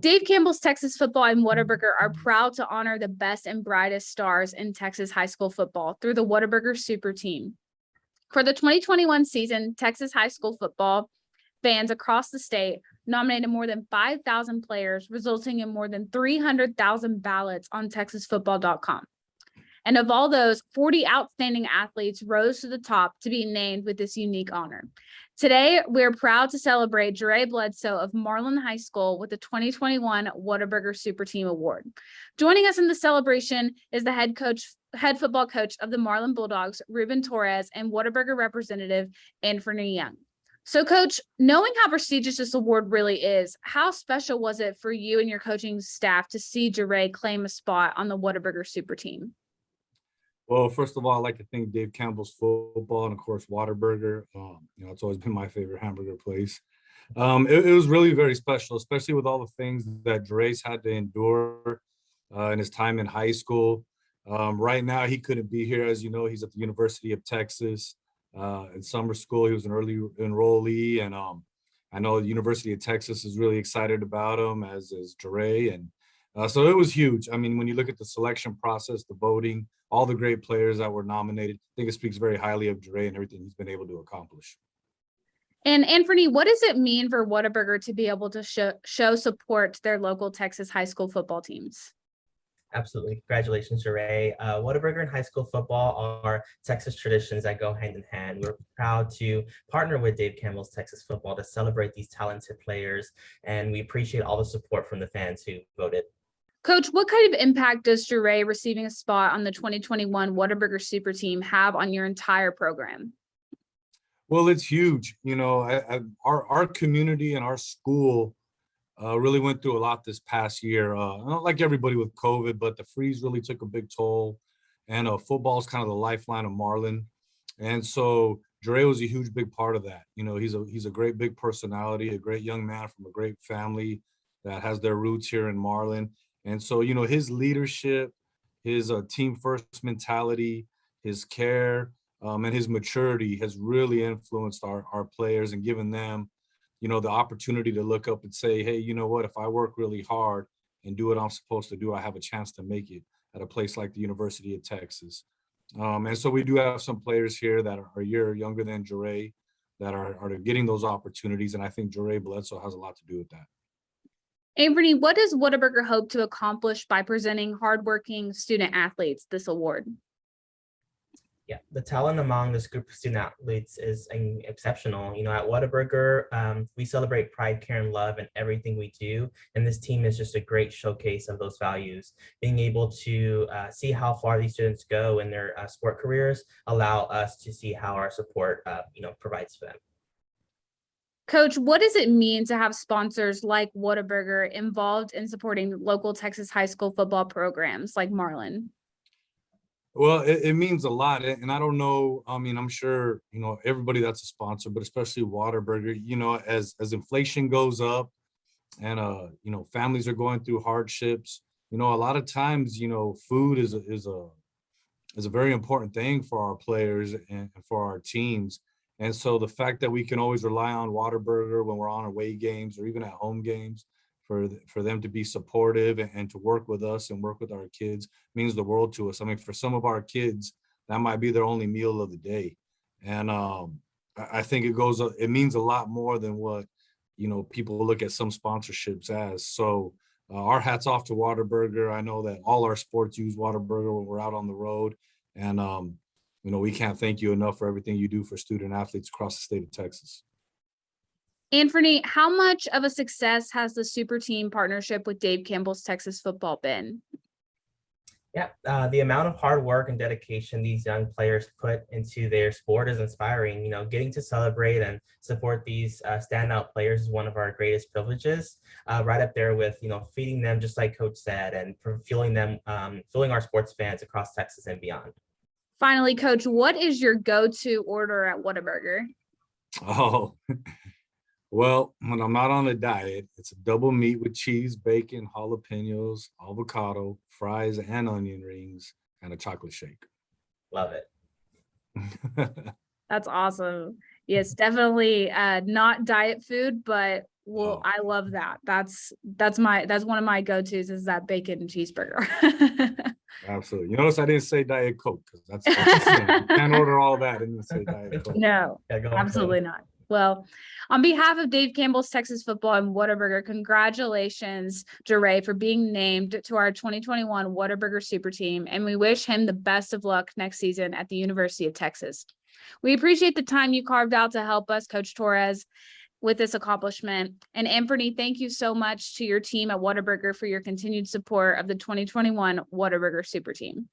Dave Campbell's Texas Football and Whataburger are proud to honor the best and brightest stars in Texas high school football through the Whataburger Super Team. For the 2021 season, Texas high school football fans across the state nominated more than 5,000 players, resulting in more than 300,000 ballots on TexasFootball.com. And of all those, 40 outstanding athletes rose to the top to be named with this unique honor. Today, we're proud to celebrate JaRay Bledsoe of Marlin High School with the 2021 Whataburger Super Team Award. Joining us in the celebration is the head football coach of the Marlin Bulldogs, Ruben Torres, and Whataburger representative Anfernee Young. So, Coach, knowing how prestigious this award really is, how special was it for you and your coaching staff to see JaRay claim a spot on the Whataburger Super Team? Well, first of all, I'd like to thank Dave Campbell's Football and, of course, Whataburger. It's always been my favorite hamburger place. It was really very special, especially with all the things that JaRays had to endure in his time in high school. Right now, he couldn't be here. As you know, he's at the University of Texas in summer school. He was an early enrollee, and I know the University of Texas is really excited about him, as is JaRay. And so it was huge. I mean, when you look at the selection process, the voting, all the great players that were nominated, I think it speaks very highly of JaRay and everything he's been able to accomplish. And Anfernee, what does it mean for Whataburger to be able to show support to their local Texas high school football teams? Absolutely. Congratulations, JaRay. Whataburger and high school football are Texas traditions that go hand in hand. We're proud to partner with Dave Campbell's Texas Football to celebrate these talented players, and we appreciate all the support from the fans who voted. Coach, what kind of impact does JaRay receiving a spot on the 2021 Whataburger Super Team have on your entire program? Well, it's huge. Our community and our school really went through a lot this past year. Not like everybody with COVID, but the freeze really took a big toll. And football is kind of the lifeline of Marlin. And so JaRay was a huge, big part of that. He's a great big personality, a great young man from a great family that has their roots here in Marlin. And so, his leadership, his team first mentality, his care, and his maturity has really influenced our players and given them, the opportunity to look up and say, hey, you know what, if I work really hard and do what I'm supposed to do, I have a chance to make it at a place like the University of Texas. And so we do have some players here that are a year younger than JaRay that are getting those opportunities. And I think JaRay Bledsoe has a lot to do with that. Anfernee, what does Whataburger hope to accomplish by presenting hardworking student athletes this award? Yeah, the talent among this group of student athletes is exceptional. At Whataburger, we celebrate pride, care, and love in everything we do. And this team is just a great showcase of those values. Being able to see how far these students go in their sport careers allow us to see how our support, provides for them. Coach, what does it mean to have sponsors like Whataburger involved in supporting local Texas high school football programs like Marlin? Well, it means a lot. And I don't know, I'm sure, everybody that's a sponsor, but especially Whataburger, as inflation goes up and, families are going through hardships, a lot of times, food is a very important thing for our players and for our teams. And so the fact that we can always rely on Whataburger when we're on away games or even at home games for them to be supportive and to work with us and work with our kids means the world to us. I mean, for some of our kids, that might be their only meal of the day. And I think it means a lot more than what, people look at some sponsorships as. So our hats off to Whataburger. I know that all our sports use Whataburger when we're out on the road. And, we can't thank you enough for everything you do for student athletes across the state of Texas. Anfernee, how much of a success has the Super Team partnership with Dave Campbell's Texas Football been? Yeah, the amount of hard work and dedication these young players put into their sport is inspiring. Getting to celebrate and support these standout players is one of our greatest privileges, right up there with, feeding them, just like Coach said, and for fueling our sports fans across Texas and beyond. Finally, Coach, what is your go-to order at Whataburger? Oh, well, when I'm not on a diet, it's a double meat with cheese, bacon, jalapenos, avocado, fries, and onion rings, and a chocolate shake. Love it. That's awesome. Yes, definitely not diet food, but well, Oh. I love that. That's one of my go-tos is that bacon cheeseburger. Absolutely. You notice I didn't say Diet Coke because that's a sin. You can't order all that and then say Diet Coke. No, Yeah, go on, absolutely Torres. not. Well, on behalf of Dave Campbell's Texas Football and Whataburger, congratulations, JaRay, for being named to our 2021 Whataburger Super Team, and we wish him the best of luck next season at the University of Texas. We appreciate the time you carved out to help us, Coach Torres, with this accomplishment. And Anfernee, thank you so much to your team at Whataburger for your continued support of the 2021 Whataburger Super Team.